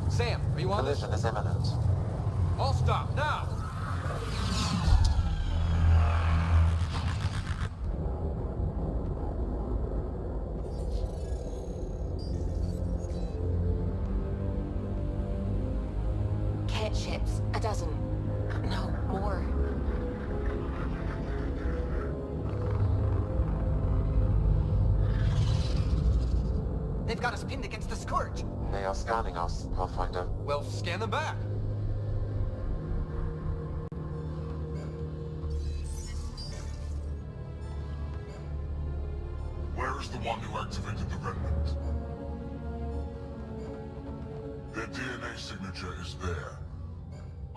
Sam, are you on this? Collision is imminent. All stop, now! Cat ships, a dozen. No, more. They've got us pinned against the Scourge. They are scanning us, Pathfinder. Well, scan them back. Where is the one who activated the remnant? Their DNA signature is there.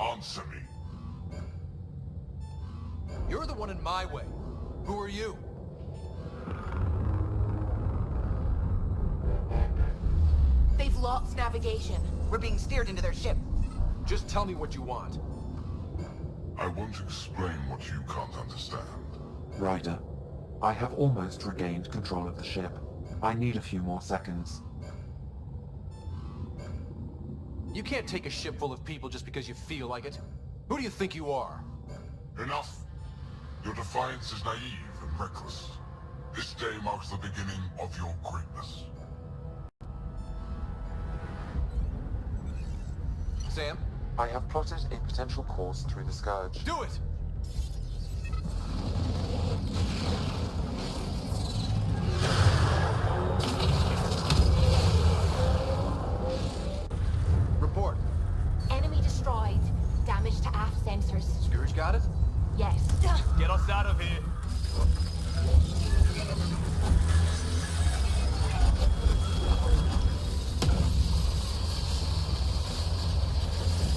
Answer me. You're the one in my way. Who are you? They've locked navigation. We're being steered into their ship. Just tell me what you want. I won't explain what you can't understand. Ryder, I have almost regained control of the ship. I need a few more seconds. You can't take a ship full of people just because you feel like it. Who do you think you are? Enough. Your defiance is naive and reckless. This day marks the beginning of your greatness. Sam? I have plotted a potential course through the Scourge. Do it! Report. Enemy destroyed. Damage to aft sensors. Scourge got it? Yes. Get us out of here!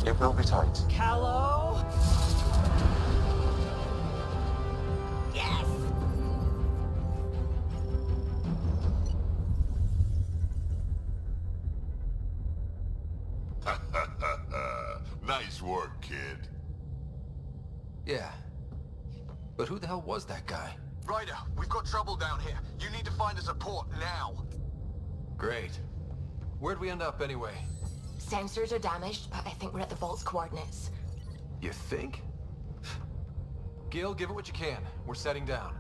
It will be tight. Callow? Yes! Nice work, kid. Yeah. But who the hell was that guy? Ryder, we've got trouble down here. You need to find us a port now. Great. Where'd we end up anyway? Sensors are damaged, but I think we're at the vault's coordinates. You think? Gil, give it what you can. We're setting down.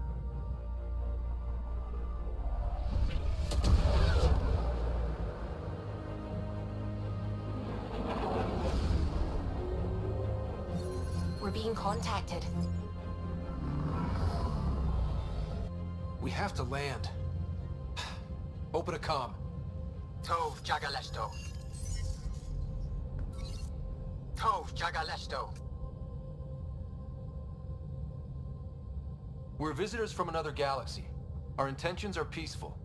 We're being contacted. We have to land. Open a comm. Tov Jagalesto. Tov Jagalesto. We're visitors from another galaxy. Our intentions are peaceful.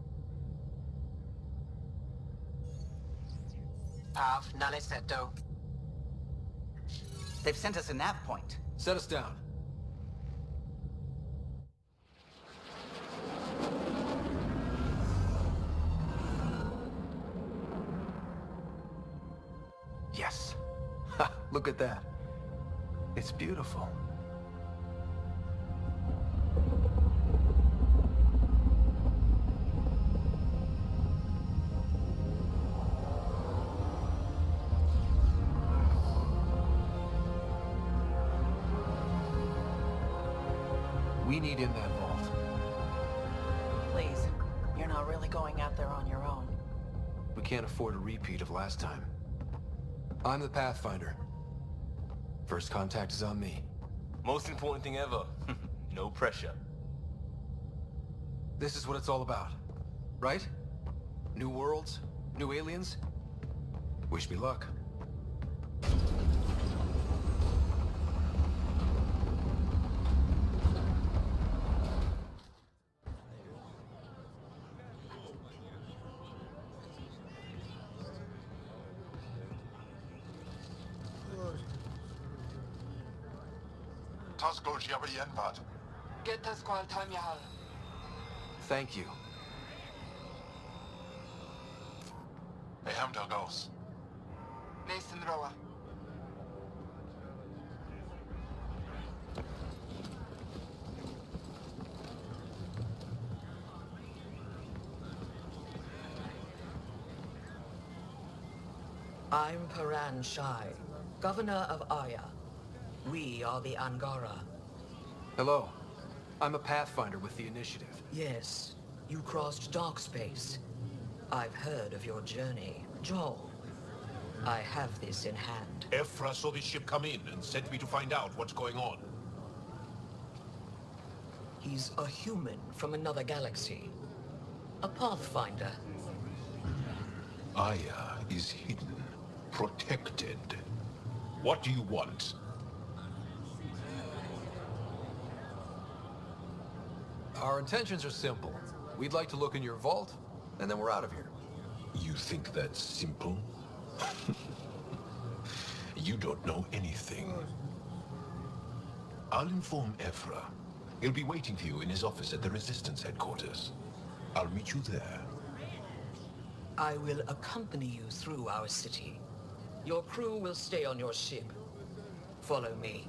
Pav Naleseto. They've sent us a nav point. Set us down. Yes. Ha! Look at that. It's beautiful. We need in that vault. Please, you're not really going out there on your own. We can't afford a repeat of last time. I'm the Pathfinder. First contact is on me. Most important thing ever. No pressure. This is what it's all about, right? New worlds, new aliens. Wish me luck. Tasco Jiabayenvat. Get us qual Tamyahal. Thank you. Eham Delgos. Mason Roa. I'm Paran Shai, Governor of Aya. We are the Angara. Hello. I'm a Pathfinder with the Initiative. Yes, you crossed dark space. I've heard of your journey, Joel. I have this in hand. Ephra saw this ship come in and sent me to find out what's going on. He's a human from another galaxy. A Pathfinder. Aya is hidden, protected. What do you want? Our intentions are simple. We'd like to look in your vault, and then we're out of here. You think that's simple? You don't know anything. I'll inform Ephra. He'll be waiting for you in his office at the Resistance headquarters. I'll meet you there. I will accompany you through our city. Your crew will stay on your ship. Follow me.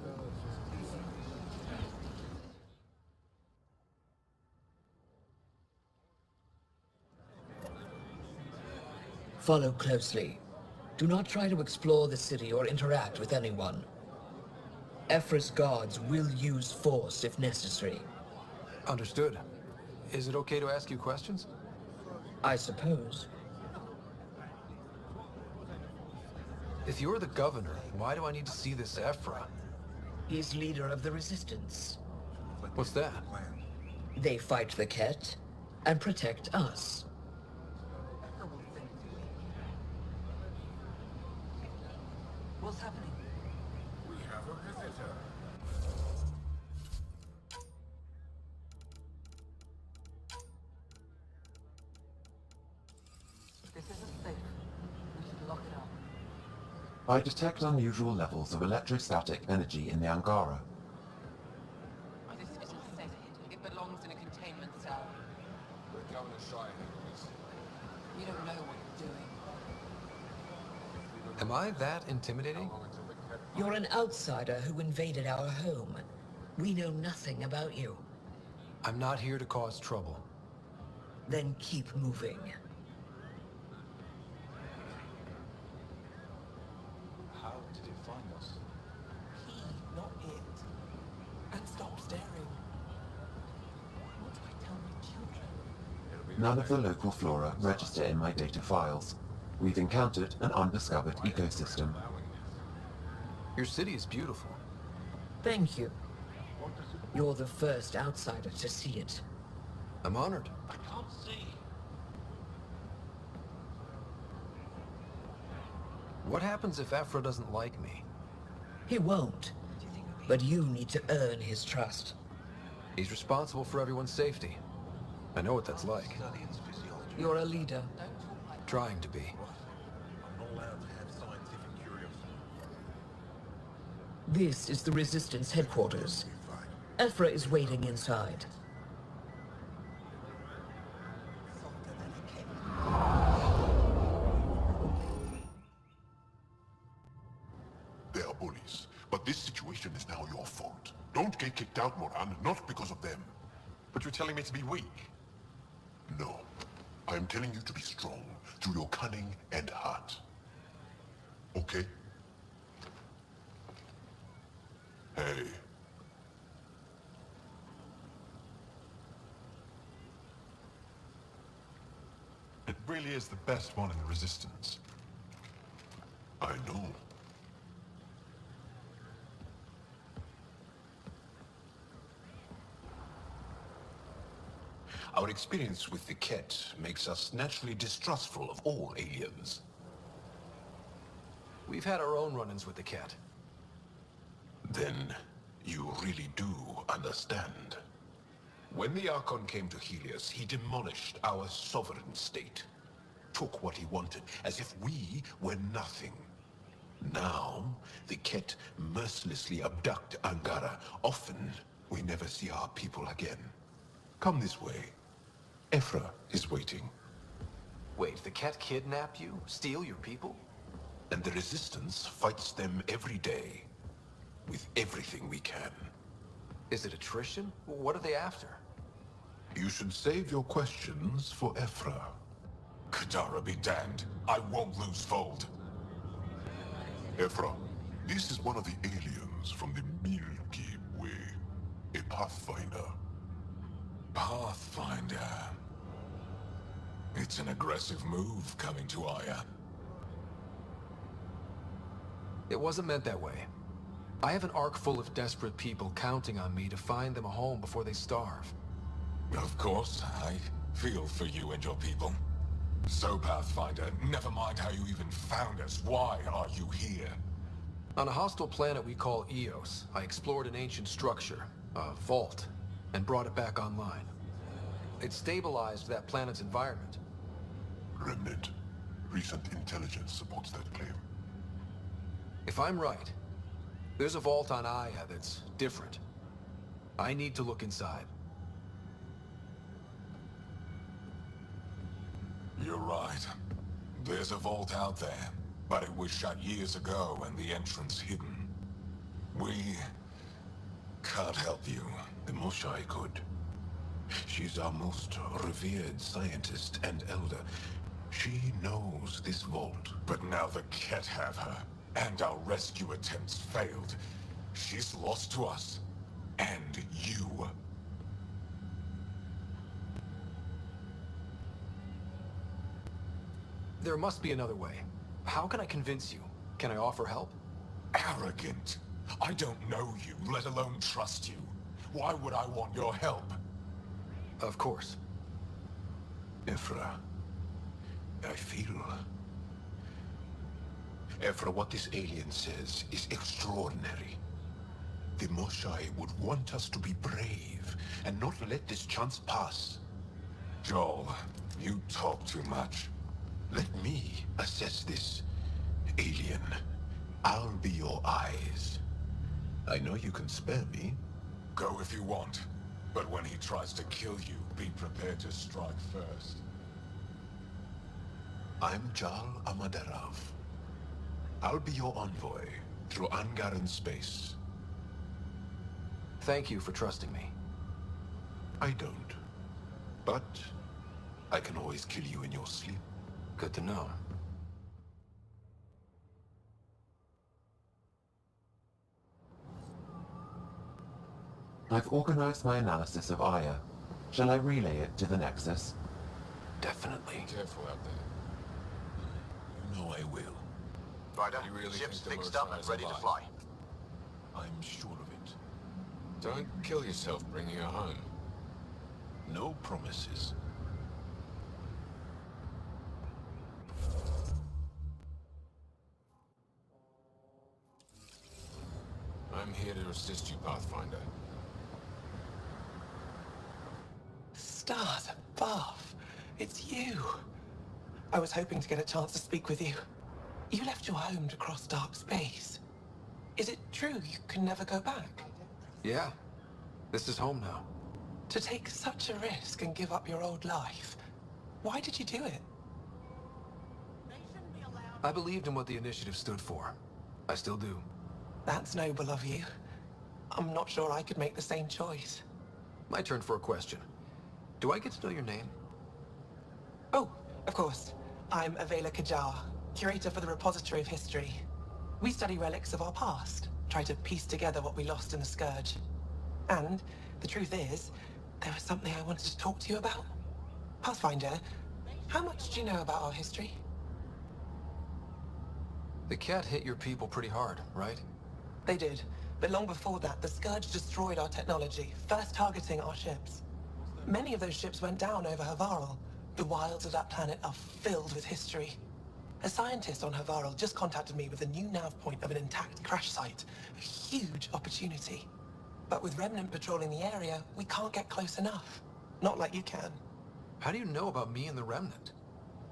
Follow closely. Do not try to explore the city or interact with anyone. Ephra's guards will use force if necessary. Understood. Is it okay to ask you questions? I suppose. If you're the governor, why do I need to see this Ephra? He's leader of the Resistance. What's that? They fight the Ket and protect us. What's happening? We have a visitor. This isn't safe. We should lock it up. I detect unusual levels of electrostatic energy in the Angara. This isn't safe. It belongs in a containment cell. Governor Shai. You don't know what you're doing. Am I that intimidating? You're an outsider who invaded our home. We know nothing about you. I'm not here to cause trouble. Then keep moving. How did it find us? He, not it. And stop staring. What do I tell my children? None of the local flora register in my data files. We've encountered an undiscovered ecosystem. Your city is beautiful. Thank you. You're the first outsider to see it. I'm honored. I can't see. What happens if Ephra doesn't like me? He won't. But you need to earn his trust. He's responsible for everyone's safety. I know what that's like. You're a leader. Trying to be. I'm not allowed to have scientific curiosity. This is the Resistance headquarters. Ephra is waiting inside. They are bullies, but this situation is now your fault. Don't get kicked out, Moran, not because of them. But you're telling me to be weak. No. I am telling you to be strong, through your cunning and heart. Okay? Hey. It really is the best one in the Resistance. I know. Our experience with the Ket makes us naturally distrustful of all aliens. We've had our own run-ins with the cat. Then you really do understand. When the Archon came to Helios, he demolished our sovereign state. Took what he wanted, as if we were nothing. Now, the Ket mercilessly abduct Angara. Often, we never see our people again. Come this way. Ephra is waiting. Wait, the cat kidnapped you? Steal your people? And the Resistance fights them every day. With everything we can. Is it attrition? What are they after? You should save your questions for Ephra. Kadara be damned. I won't lose Fold. Ephra, this is one of the aliens from the Milky Way. A Pathfinder. Pathfinder. It's an aggressive move coming to Aya. It wasn't meant that way. I have an ark full of desperate people counting on me to find them a home before they starve. Of course, I feel for you and your people. So, Pathfinder, never mind how you even found us. Why are you here? On a hostile planet we call Eos, I explored an ancient structure, a vault, and brought it back online. It stabilized that planet's environment. Remnant. Recent intelligence supports that claim. If I'm right, there's a vault on Aya that's different. I need to look inside. You're right. There's a vault out there, but it was shut years ago and the entrance hidden. We can't help you. The Moshai could. She's our most revered scientist and elder. She knows this vault. But now the Ket have her, and our rescue attempts failed. She's lost to us, and you. There must be another way. How can I convince you? Can I offer help? Arrogant. I don't know you, let alone trust you. Why would I want your help? Of course. Ephra, I feel... Ephra, what this alien says is extraordinary. The Moshai would want us to be brave and not let this chance pass. Joel, you talk too much. Let me assess this, alien. I'll be your eyes. I know you can spare me. Go if you want, but when he tries to kill you, be prepared to strike first. I'm Jal Amaderav. I'll be your envoy through Angaran space. Thank you for trusting me. I don't. But I can always kill you in your sleep. Good to know. I've organized my analysis of Aya. Shall I relay it to the Nexus? Definitely. Careful out there. You know I will. Ryder, You really ship's think the fixed up Moshai and is ready to alive? fly. I'm sure of it. Don't kill yourself bringing her home. No promises. I'm here to assist you, Pathfinder. Stars above. It's you. I was hoping to get a chance to speak with you. You left your home to cross dark space. Is it true you can never go back? Yeah. This is home now. To take such a risk and give up your old life, why did you do it? I believed in what the initiative stood for. I still do. That's noble of you. I'm not sure I could make the same choice. My turn for a question. Do I get to know your name? Oh, of course. I'm Avela Kajar, curator for the Repository of History. We study relics of our past, try to piece together what we lost in the Scourge. And the truth is, there was something I wanted to talk to you about. Pathfinder, how much do you know about our history? The Cat hit your people pretty hard, right? They did, but long before that, the Scourge destroyed our technology, first targeting our ships. Many of those ships went down over Havarl. The wilds of that planet are filled with history. A scientist on Havarl just contacted me with a new nav point of an intact crash site. A huge opportunity. But with Remnant patrolling the area, we can't get close enough. Not like you can. How do you know about me and the Remnant?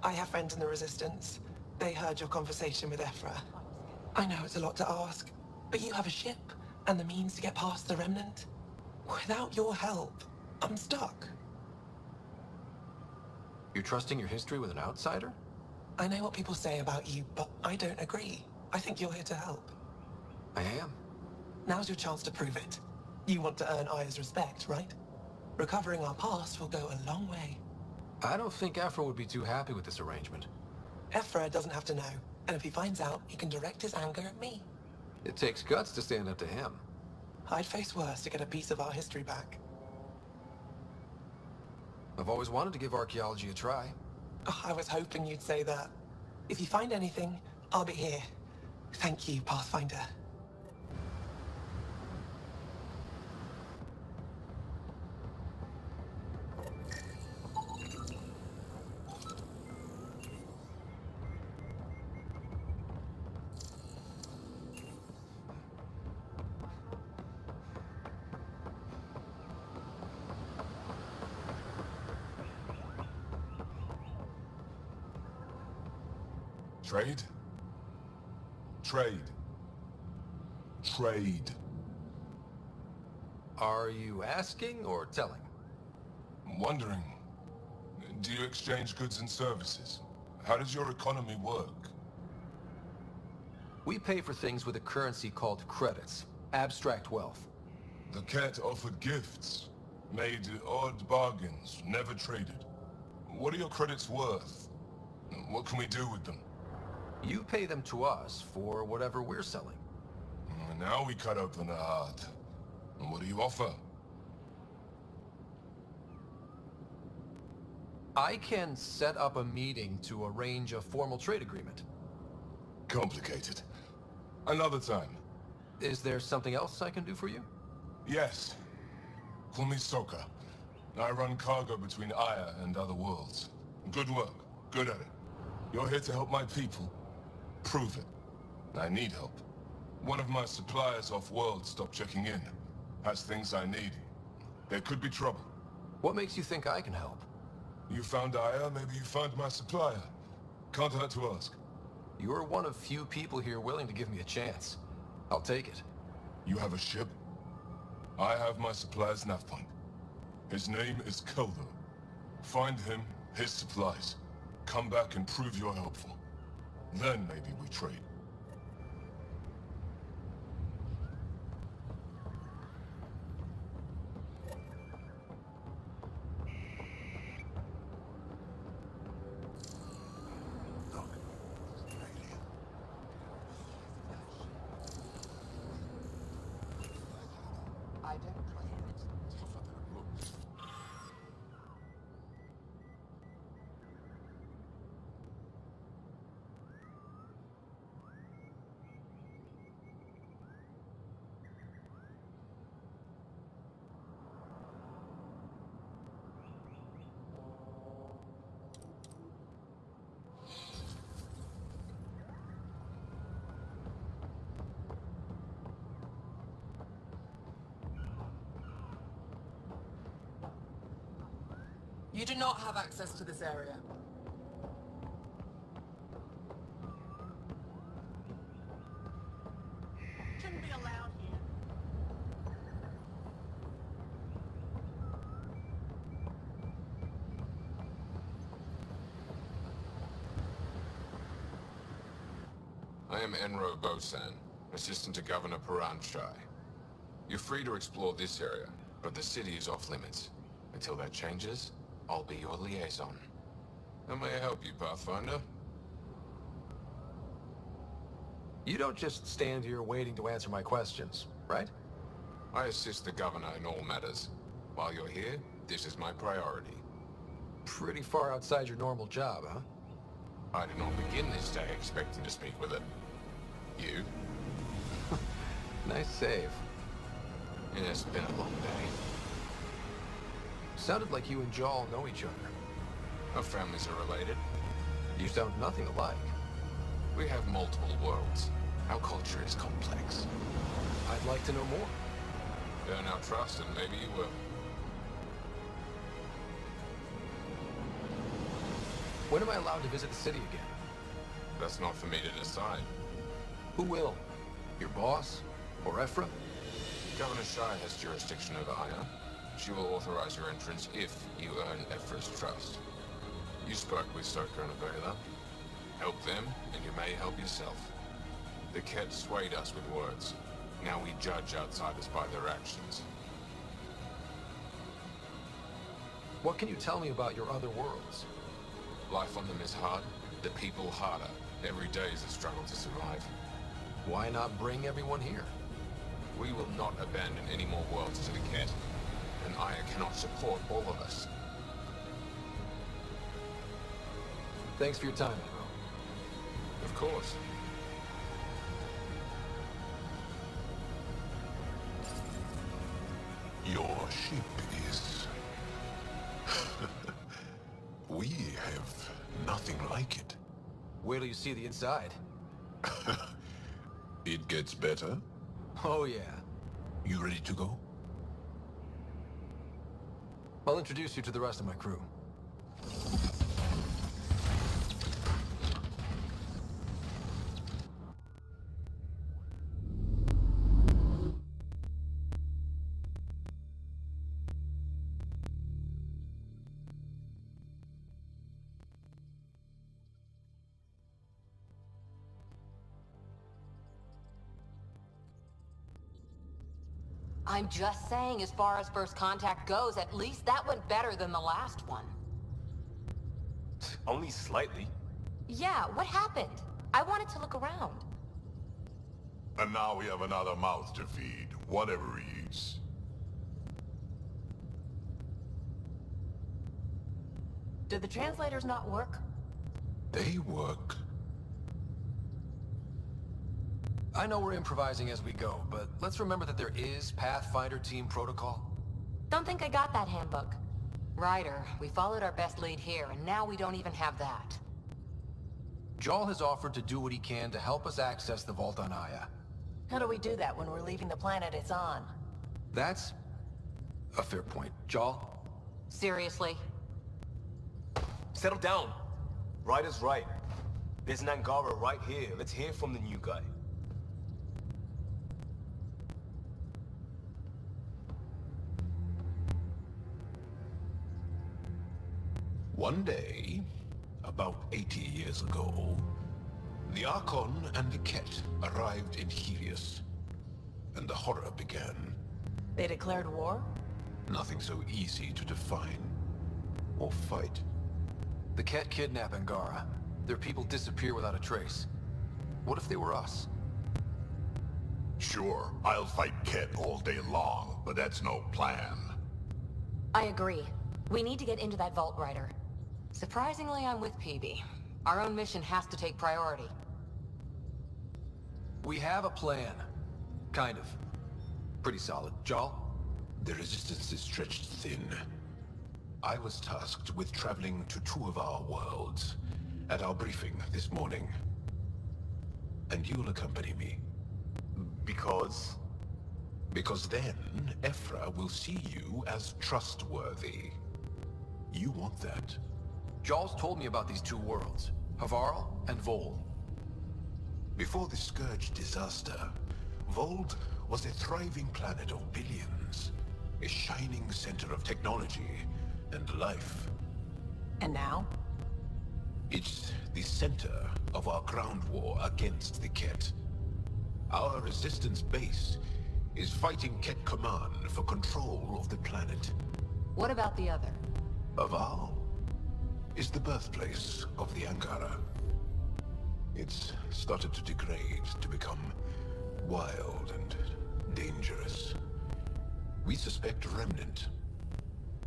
I have friends in the Resistance. They heard your conversation with Ephra. I know it's a lot to ask, but you have a ship and the means to get past the Remnant. Without your help, I'm stuck. You're trusting your history with an outsider? I know what people say about you, but I don't agree. I think you're here to help. I am. Now's your chance to prove it. You want to earn Aya's respect, right? Recovering our past will go a long way. I don't think Ephra would be too happy with this arrangement. Ephra doesn't have to know. And if he finds out, he can direct his anger at me. It takes guts to stand up to him. I'd face worse to get a piece of our history back. I've always wanted to give archaeology a try. Oh, I was hoping you'd say that. If you find anything, I'll be here. Thank you, Pathfinder. Trade? Trade. Trade. Are you asking or telling? I'm wondering, do you exchange goods and services? How does your economy work? We pay for things with a currency called credits. Abstract wealth. The cat offered gifts, made odd bargains, never traded. What are your credits worth? What can we do with them? You pay them to us for whatever we're selling. Now we cut open the heart. And what do you offer? I can set up a meeting to arrange a formal trade agreement. Complicated. Another time. Is there something else I can do for you? Yes. Call me Soka. I run cargo between Aya and other worlds. Good work. Good at it. You're here to help my people. Prove it. I need help. One of my suppliers off-world stopped checking in. Has things I need. There could be trouble. What makes you think I can help? You found Aya, maybe you found my supplier. Can't hurt to ask. You're one of few people here willing to give me a chance. I'll take it. You have a ship? I have my supplier's nav point. His name is Keldo. Find him, his supplies. Come back and prove you're helpful. Then maybe we trade. I don't claim it's tougher than it looks. You do not have access to this area. Shouldn't be allowed here. I am Enro Bosan, assistant to Governor Paranchai. You're free to explore this area, but the city is off limits. Until that changes, I'll be your liaison. How may I help you, Pathfinder? You don't just stand here waiting to answer my questions, right? I assist the governor in all matters. While you're here, this is my priority. Pretty far outside your normal job, huh? I did not begin this day expecting to speak with it. You? Nice save. It's been a long day. Sounded like you and Jal know each other. Our families are related. You sound nothing alike. We have multiple worlds. Our culture is complex. I'd like to know more. Earn our trust and maybe you will. When am I allowed to visit the city again? That's not for me to decide. Who will? Your boss? Or Ephra? Governor Shai has jurisdiction over Aya. She will authorize your entrance if you earn Ephra's trust. You spoke with Soka and Avela. Help them, and you may help yourself. The Ket swayed us with words. Now we judge outsiders by their actions. What can you tell me about your other worlds? Life on them is hard, the people harder. Every day is a struggle to survive. Why not bring everyone here? We will not abandon any more worlds to the Ket, and Aya cannot support all of us. Thanks for your time, bro. Of course. Your ship is... We have nothing like it. Wait till you see the inside. It gets better. Oh yeah. You ready to go? I'll introduce you to the rest of my crew. I'm just saying, as far as first contact goes, at least that went better than the last one. Only slightly. Yeah, what happened? I wanted to look around. And now we have another mouth to feed, whatever he eats. Did the translators not work? They work. I know we're improvising as we go, but let's remember that there is Pathfinder team protocol. Don't think I got that handbook. Ryder, we followed our best lead here, and now we don't even have that. Jarl has offered to do what he can to help us access the vault on Aya. How do we do that when we're leaving the planet it's on? That's a fair point. Jarl? Seriously? Settle down. Ryder's right. There's an Angara right here. Let's hear from the new guy. One day, about 80 years ago, the Archon and the Ket arrived in Helios, and the horror began. They declared war? Nothing so easy to define or fight. The Ket kidnap Angara. Their people disappear without a trace. What if they were us? Sure, I'll fight Ket all day long, but that's no plan. I agree. We need to get into that vault, Ryder. Surprisingly, I'm with PB. Our own mission has to take priority. We have a plan. Kind of. Pretty solid. Jarl? The resistance is stretched thin. I was tasked with traveling to two of our worlds at our briefing this morning. And you'll accompany me. Because? Because then, Ephra will see you as trustworthy. You want that? Jarl's told me about these two worlds, Havarl and Vol. Before the Scourge disaster, Vold was a thriving planet of billions, a shining center of technology and life. And now? It's the center of our ground war against the Ket. Our resistance base is fighting Ket Command for control of the planet. What about the other? Havarl is the birthplace of the Angara. It's started to degrade, to become wild and dangerous. We suspect a remnant.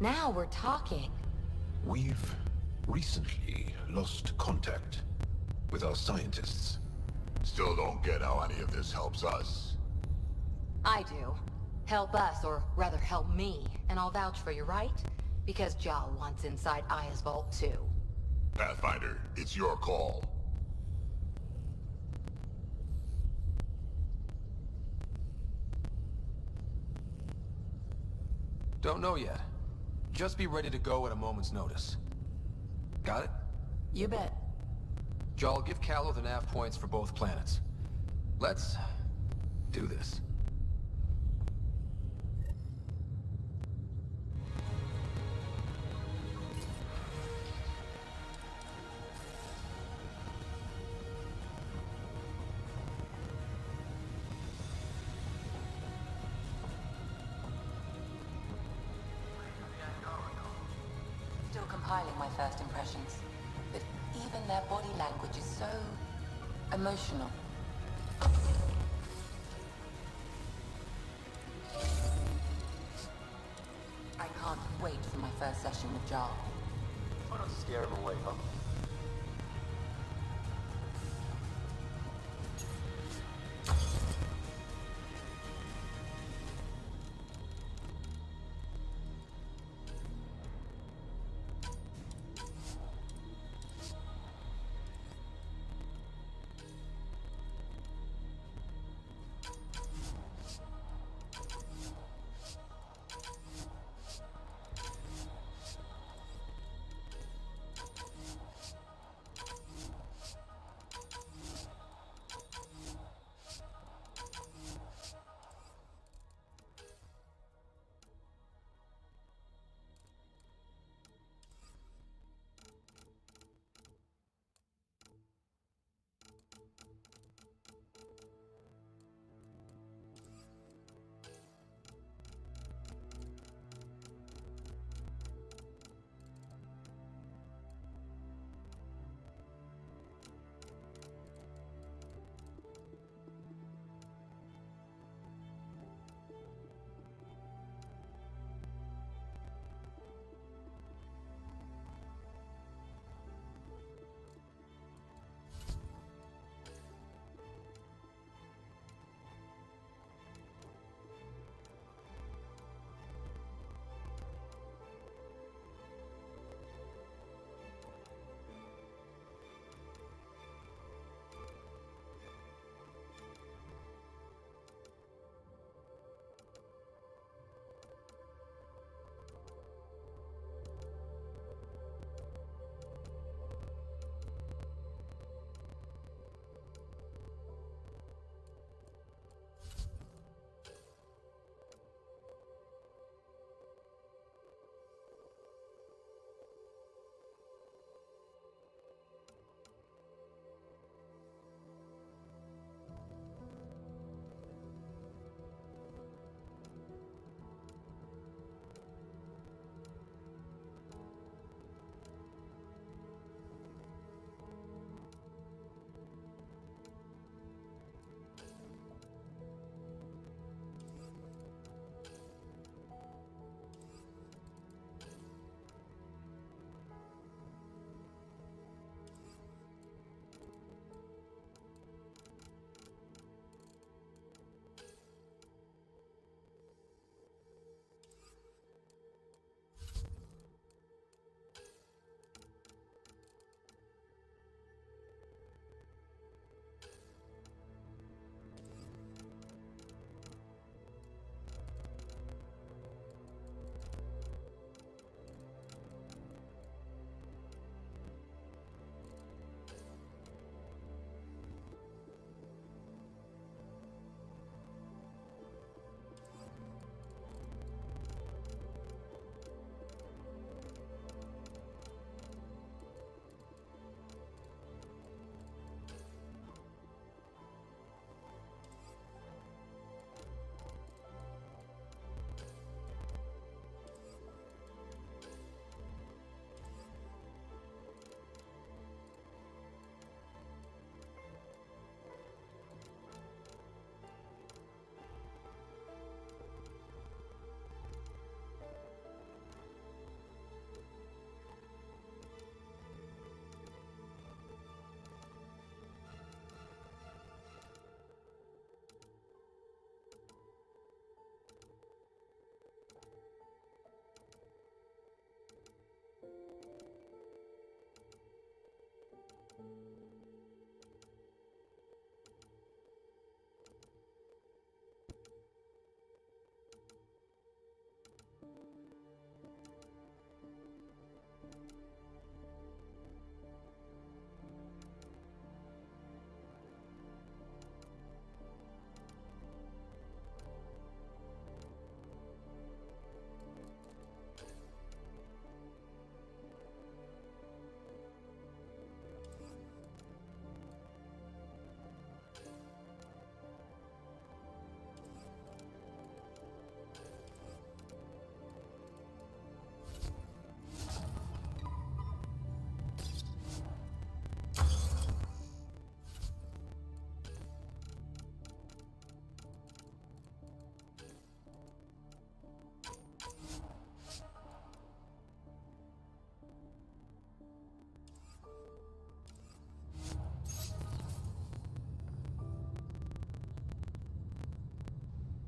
Now we're talking. We've recently lost contact with our scientists. Still don't get how any of this helps us. I do. Help us, or rather help me, and I'll vouch for you, right? Because Jarl wants inside Aya's vault too. Pathfinder, it's your call. Don't know yet. Just be ready to go at a moment's notice. Got it? You bet. Jarl, give Callow the nav points for both planets. Let's do this. Still compiling my first impressions. But even their body language is so Emotional. I can't wait for my first session with Jarl. Try not to scare him away, huh?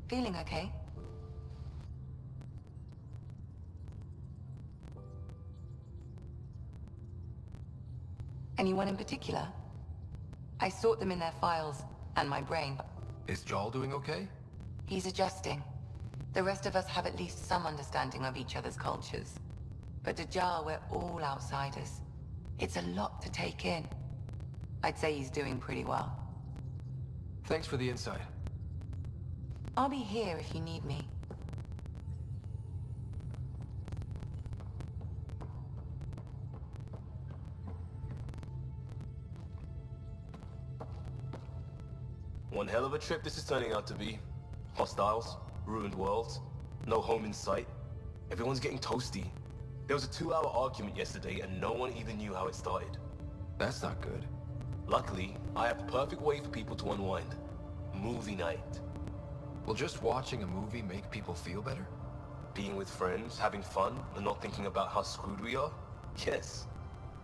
Feeling okay? Anyone in particular? I sort them in their files, and my brain. Is Jal doing okay? He's adjusting. The rest of us have at least some understanding of each other's cultures. But to Jar, we're all outsiders. It's a lot to take in. I'd say he's doing pretty well. Thanks for the insight. I'll be here if you need me. One hell of a trip this is turning out to be. Hostiles, ruined worlds, no home in sight. Everyone's getting toasty. There was a 2-hour argument yesterday and no one even knew how it started. That's not good. Luckily, I have the perfect way for people to unwind. Movie night. Will just watching a movie make people feel better? Being with friends, having fun, and not thinking about how screwed we are? Yes.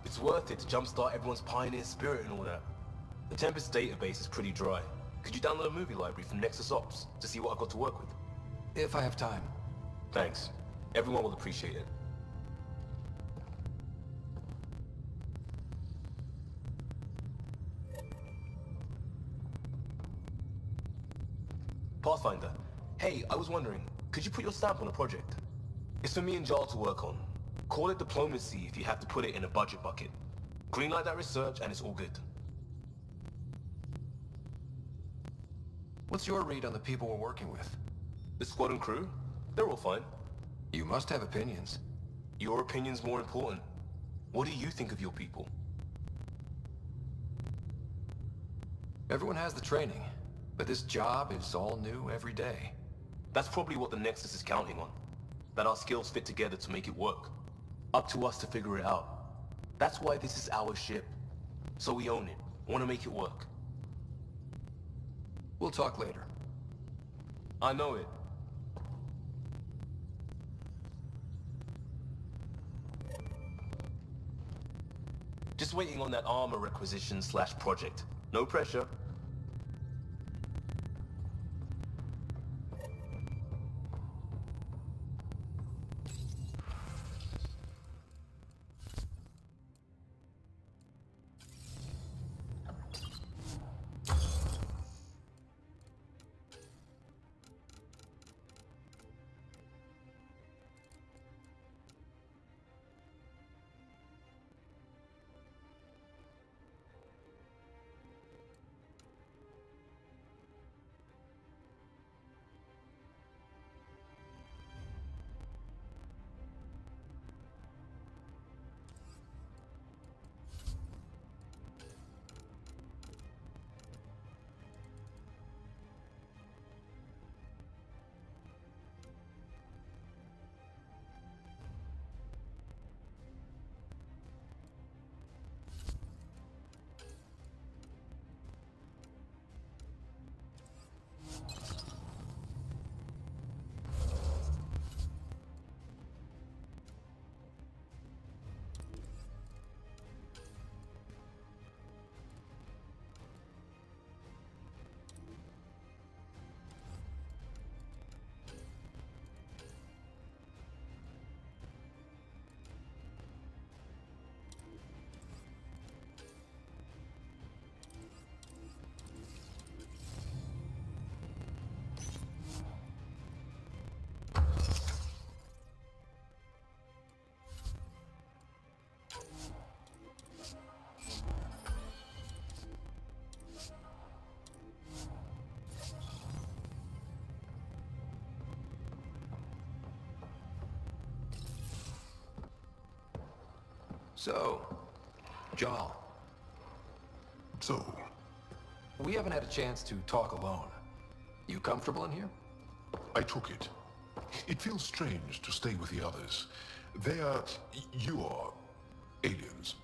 It's worth it to jumpstart everyone's pioneer spirit and all that. The Tempest database is pretty dry. Could you download a movie library from Nexus Ops to see what I've got to work with? If I have time. Thanks. Everyone will appreciate it. Pathfinder, hey, I was wondering, could you put your stamp on a project? It's for me and Jarl to work on. Call it diplomacy if you have to put it in a budget bucket. Greenlight that research and it's all good. What's your read on the people we're working with? The squad and crew? They're all fine. You must have opinions. Your opinion's more important. What do you think of your people? Everyone has the training, but this job is all new every day. That's probably what the Nexus is counting on. That our skills fit together to make it work. Up to us to figure it out. That's why this is our ship. So we own it. Want to make it work. We'll talk later. I know it. Just waiting on that armor requisition/project. No pressure. So, Jal. So? We haven't had a chance to talk alone. You comfortable in here? I took it. It feels strange to stay with the others. They are... you are... aliens.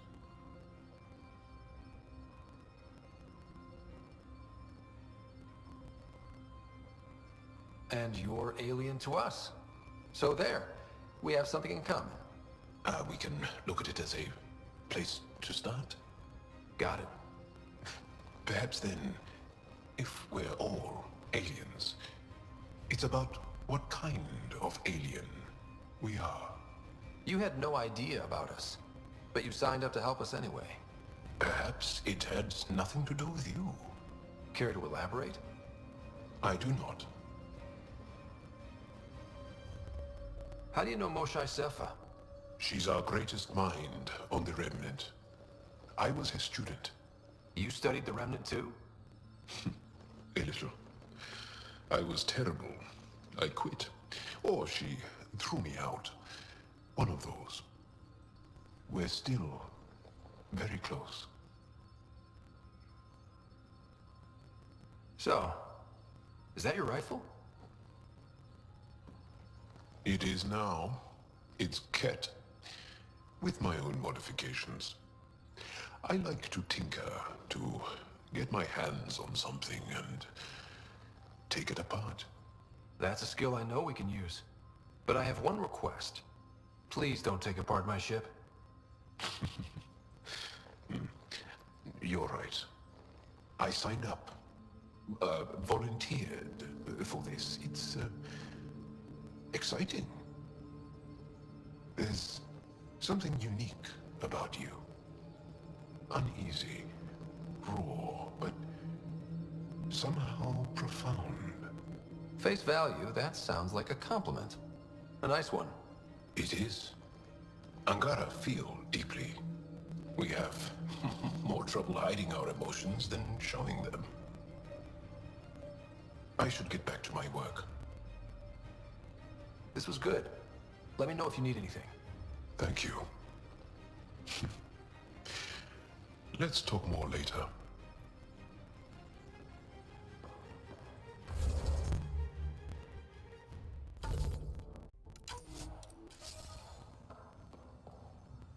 And you're alien to us. So there, we have something in common. We can look at it as a place to start. Got it. Perhaps then, if we're all aliens, it's It's about what kind of alien we are. You had no idea about us, but you signed up to help us anyway. Perhaps it had nothing to do with you. Care to elaborate? I do not. How do you know Moshae Sefa? She's our greatest mind on the Remnant. I was her student. You studied the Remnant too? A little. I was terrible. I quit. Or she threw me out. One of those. We're still very close. So, is that your rifle? It is now. It's Ket, with my own modifications. I like to tinker, to get my hands on something and take it apart. That's a skill I know we can use. But I have one request. Please don't take apart my ship. You're right. I signed up. Volunteered for this. It's exciting. There's something unique about you. Uneasy, raw, but somehow profound. Face value, that sounds like a compliment. A nice one. It is. Angara feel deeply. We have more trouble hiding our emotions than showing them. I should get back to my work. This was good. Let me know if you need anything. Thank you. Let's talk more later.